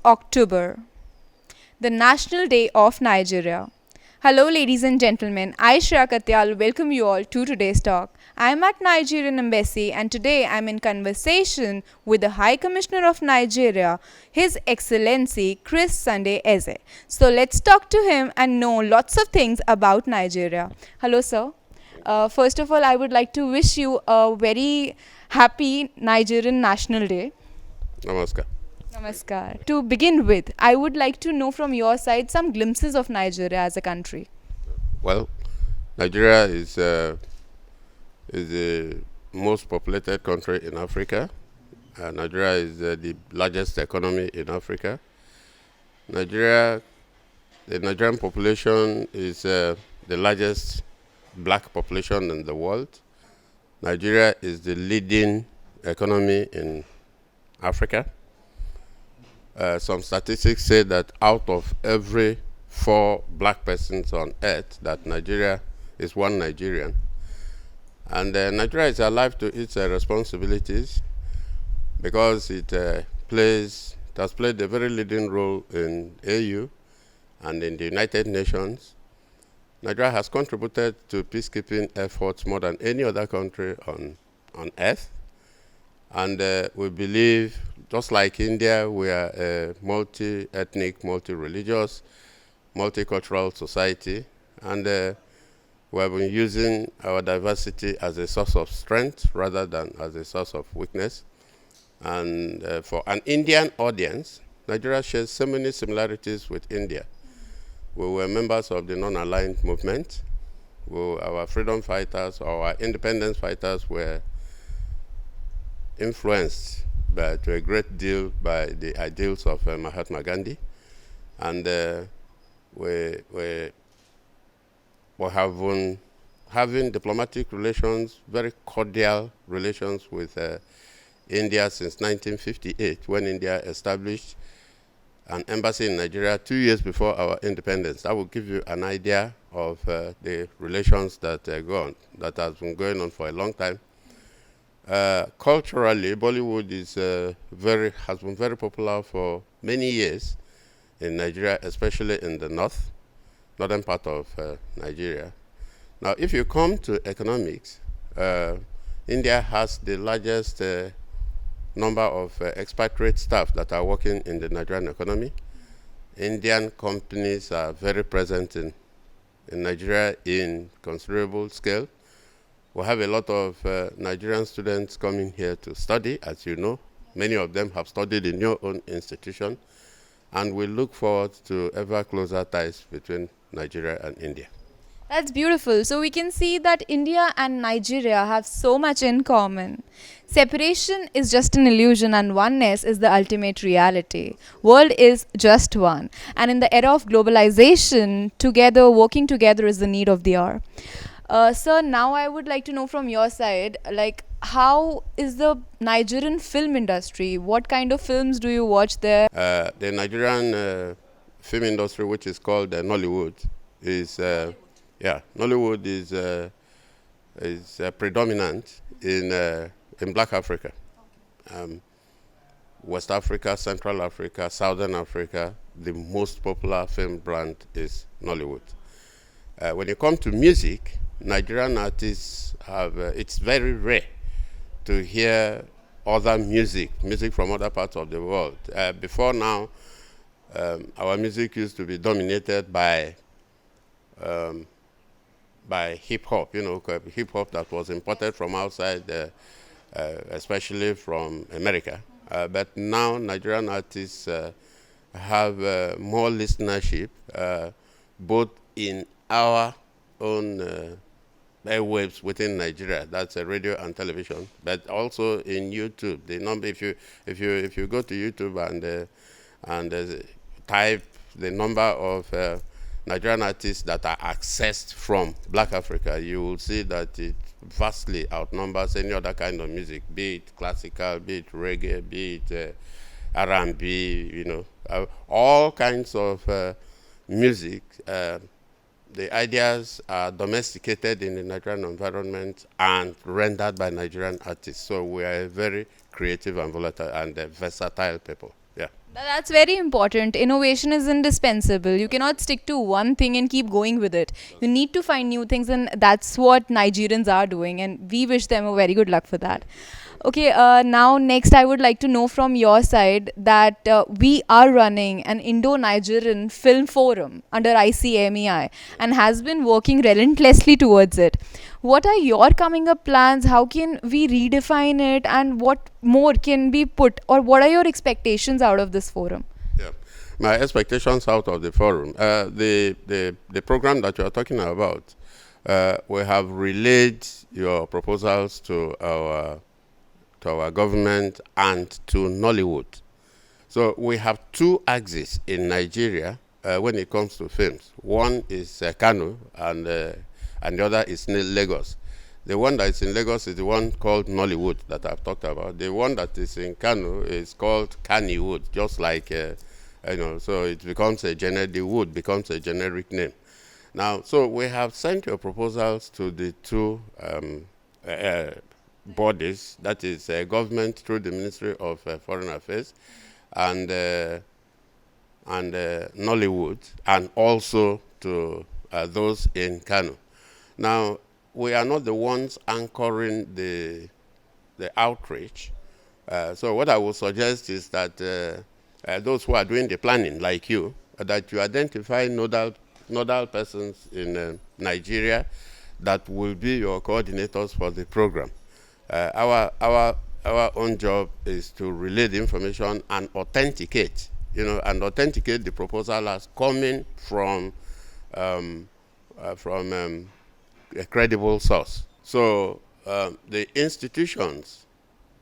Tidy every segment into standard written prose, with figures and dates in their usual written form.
October, the National Day of Nigeria. Hello, ladies and gentlemen. I, Shreeya Katyal, welcome you all to today's talk. I am at Nigerian Embassy, and today I am in conversation with the High Commissioner of Nigeria, His Excellency Cris Eze. So let's talk to him and know lots of things about Nigeria. Hello, sir. First of all, I would like to wish you a very happy Nigerian National Day. Namaskar. Namaskar. To begin with, I would like to know from your side some glimpses of Nigeria as a country. Well, Nigeria is the most populated country in Africa. Nigeria is the largest economy in Africa. The Nigerian population is the largest black population in the world. Nigeria is the leading economy in Africa. Some statistics say that out of every 4 black persons on earth, that Nigeria is one Nigerian. And Nigeria is alive to its responsibilities because it has played a very leading role in AU and in the United Nations. Nigeria has contributed to peacekeeping efforts more than any other country on earth. And we believe, just like India, we are a multi-ethnic, multi-religious, multicultural society. And we have been using our diversity as a source of strength rather than as a source of weakness. And for an Indian audience, Nigeria shares so many similarities with India. We were members of the non-aligned movement. Our freedom fighters, or our independence fighters, were influenced to a great deal by the ideals of Mahatma Gandhi. And we have been having diplomatic relations, very cordial relations with India since 1958, when India established an embassy in Nigeria 2 years before our independence. That will give you an idea of the relations that has been going on for a long time. Culturally, Bollywood has been very popular for many years in Nigeria, especially in the northern part of Nigeria. Now, if you come to economics, India has the largest number of expatriate staff that are working in the Nigerian economy. Indian companies are very present in Nigeria in considerable scale. We have a lot of Nigerian students coming here to study, as you know. Many of them have studied in your own institution, and we look forward to ever closer ties between Nigeria and India. That's beautiful. So we can see that India and Nigeria have so much in common. Separation is just an illusion and oneness is the ultimate reality. World is just one. And in the era of globalization, working together is the need of the hour. Sir, now I would like to know from your side, like, how is the Nigerian film industry? What kind of films do you watch there? The Nigerian film industry, which is called Nollywood, Nollywood is predominant in Black Africa, West Africa, Central Africa, Southern Africa. The most popular film brand is Nollywood. When you come to music, Nigerian artists it's very rare to hear other music from other parts of the world. Before now, our music used to be dominated by hip hop, hip hop that was imported from outside, especially from America. But now Nigerian artists have more listenership, both in our own airwaves within Nigeria, that's radio and television, but also in YouTube. The number, if you go to YouTube and type the number of Nigerian artists that are accessed from Black Africa, you will see that it vastly outnumbers any other kind of music, be it classical, be it reggae, be it R&B, all kinds of music. The ideas are domesticated in the Nigerian environment and rendered by Nigerian artists. So we are a very creative and volatile and versatile people. Yeah. That's very important. Innovation is indispensable. You cannot stick to one thing and keep going with it. You need to find new things, and that's what Nigerians are doing. And we wish them a very good luck for that. Okay, now next, I would like to know from your side that we are running an Indo-Nigerian film forum under ICMEI and has been working relentlessly towards it. What are your coming up plans? How can we redefine it, and what more can be put, or what are your expectations out of this forum? Yeah. My expectations out of the forum, the program that you are talking about, we have relayed your proposals to our government and to Nollywood. So we have two axes in Nigeria when it comes to films. One is Kano, and the other is Lagos. The one that is in Lagos is the one called Nollywood that I've talked about. The one that is in Kano is called Kannywood, just like so it becomes the wood becomes a generic name. Now, so we have sent your proposals to the two uh, bodies, that is government through the Ministry of Foreign Affairs, and Nollywood, and also to those in Kano. Now, we are not the ones anchoring the outreach. So what I would suggest is that those who are doing the planning, like you, that you identify nodal persons in Nigeria that will be your coordinators for the program. Our own job is to relay the information and authenticate, the proposal as coming from a credible source. So the institutions,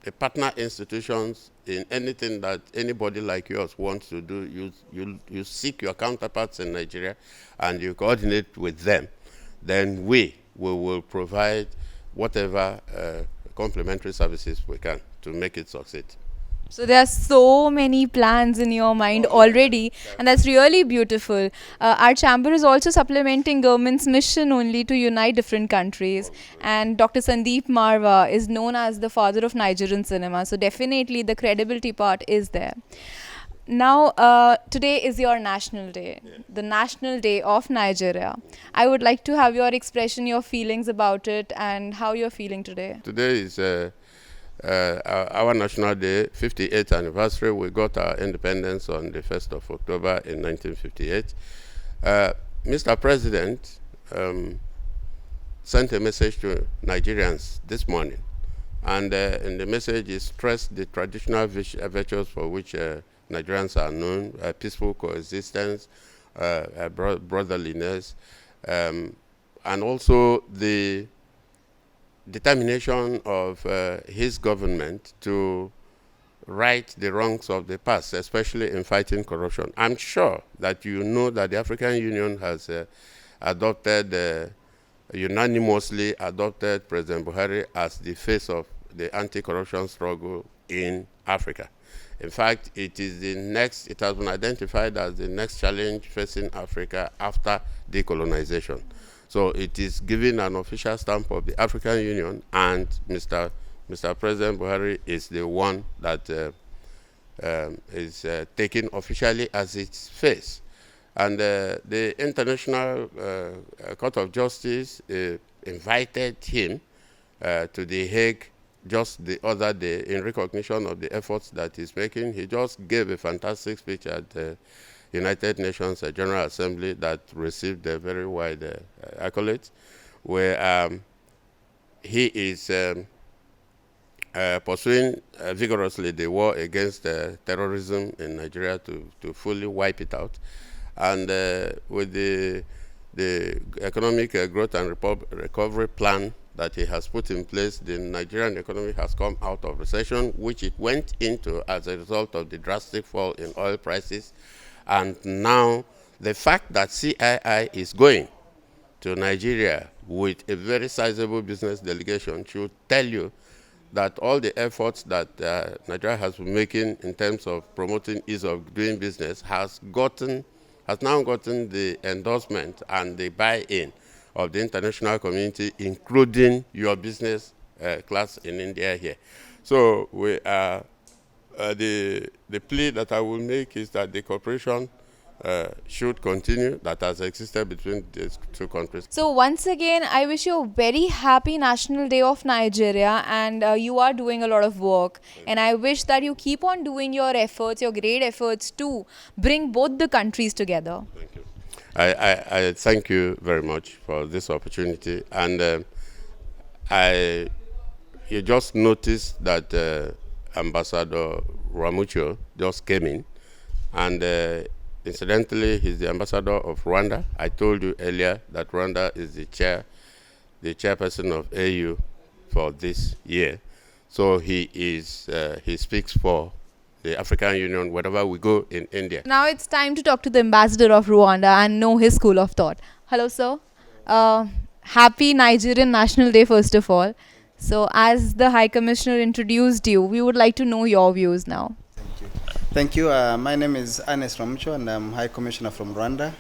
the partner institutions, in anything that anybody like yours wants to do, you seek your counterparts in Nigeria and you coordinate with them. Then we will provide whatever complementary services we can to make it succeed. So there are so many plans in your mind already, and that's really beautiful. Our chamber is also supplementing government's mission only to unite different countries. And Dr. Sandeep Marwah is known as the father of Nigerian cinema. So definitely the credibility part is there. Now, today is your national day, the National Day of Nigeria. I would like to have your expression, your feelings about it, and how you're feeling today. Today is our National Day, 58th anniversary. We got our independence on the 1st of October in 1958. Mr. President sent a message to Nigerians this morning, and in the message he stressed the traditional virtues for which Nigerians are known: peaceful coexistence, brotherliness, and also the determination of his government to right the wrongs of the past, especially in fighting corruption. I'm sure that you know that the African Union has unanimously adopted President Buhari as the face of the anti-corruption struggle in Africa. In fact, it has been identified as the next challenge facing Africa after decolonization. So it is given an official stamp of the African Union, and Mr. President Buhari is the one that is taken officially as its face. And the International Court of Justice invited him to The Hague just the other day in recognition of the efforts that he's making. He just gave a fantastic speech at the United Nations General Assembly that received a very wide accolades, where he is pursuing vigorously the war against terrorism in Nigeria to fully wipe it out. And with the economic growth and recovery plan that he has put in place, the Nigerian economy has come out of recession, which it went into as a result of the drastic fall in oil prices. And now the fact that CII is going to Nigeria with a very sizable business delegation should tell you that all the efforts that Nigeria has been making in terms of promoting ease of doing business has now gotten the endorsement and the buy-in of the international community, including your business class in India here. So we are The plea that I will make is that the cooperation should continue that has existed between these two countries. So, once again, I wish you a very happy National Day of Nigeria, and you are doing a lot of work. And I wish that you keep on doing your efforts, your great efforts to bring both the countries together. Thank you. I thank you very much for this opportunity. And I you just noticed that Ambassador Ramucho just came in, and incidentally, he's the ambassador of Rwanda. I told you earlier that Rwanda is the chairperson of AU for this year. So he speaks for the African Union wherever we go in India. Now it's time to talk to the ambassador of Rwanda and know his school of thought. Hello, sir. Happy Nigerian National Day, first of all. So, as the High Commissioner introduced you, we would like to know your views now. Thank you. My name is Ernest Ramucho, and I'm High Commissioner from Rwanda.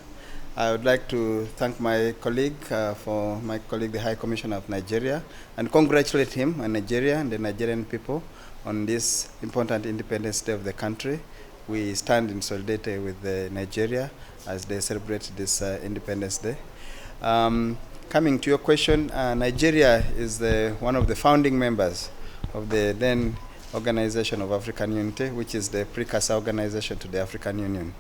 I would like to thank my colleague, the High Commissioner of Nigeria, and congratulate him and Nigeria and the Nigerian people on this important Independence Day of the country. We stand in solidarity with Nigeria as they celebrate this Independence Day. Coming to your question, Nigeria is one of the founding members of the then Organization of African Unity, which is the precursor organization to the African Union.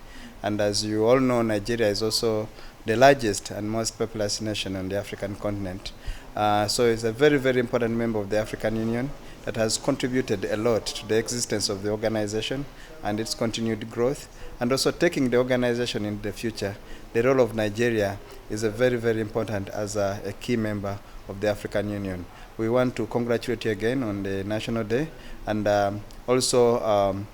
And as you all know, Nigeria is also the largest and most populous nation on the African continent. So it's a very, very important member of the African Union that has contributed a lot to the existence of the organization and its continued growth, and also taking the organization in the future. The role of Nigeria is a very, very important as a key member of the African Union. We want to congratulate you again on the National Day, and also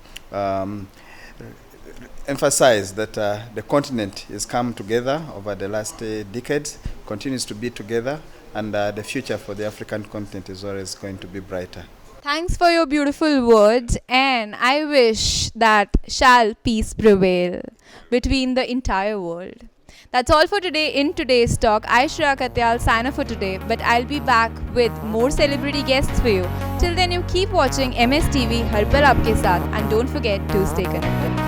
emphasize that the continent has come together over the last decades, continues to be together, and the future for the African continent is always going to be brighter. Thanks for your beautiful words, and I wish that shall peace prevail between the entire world. That's all for today in today's talk. I, Shreeya Katyal, sign off for today, but I'll be back with more celebrity guests for you. Till then, you keep watching MSTV Har Pal Aapke Saath, and don't forget to stay connected.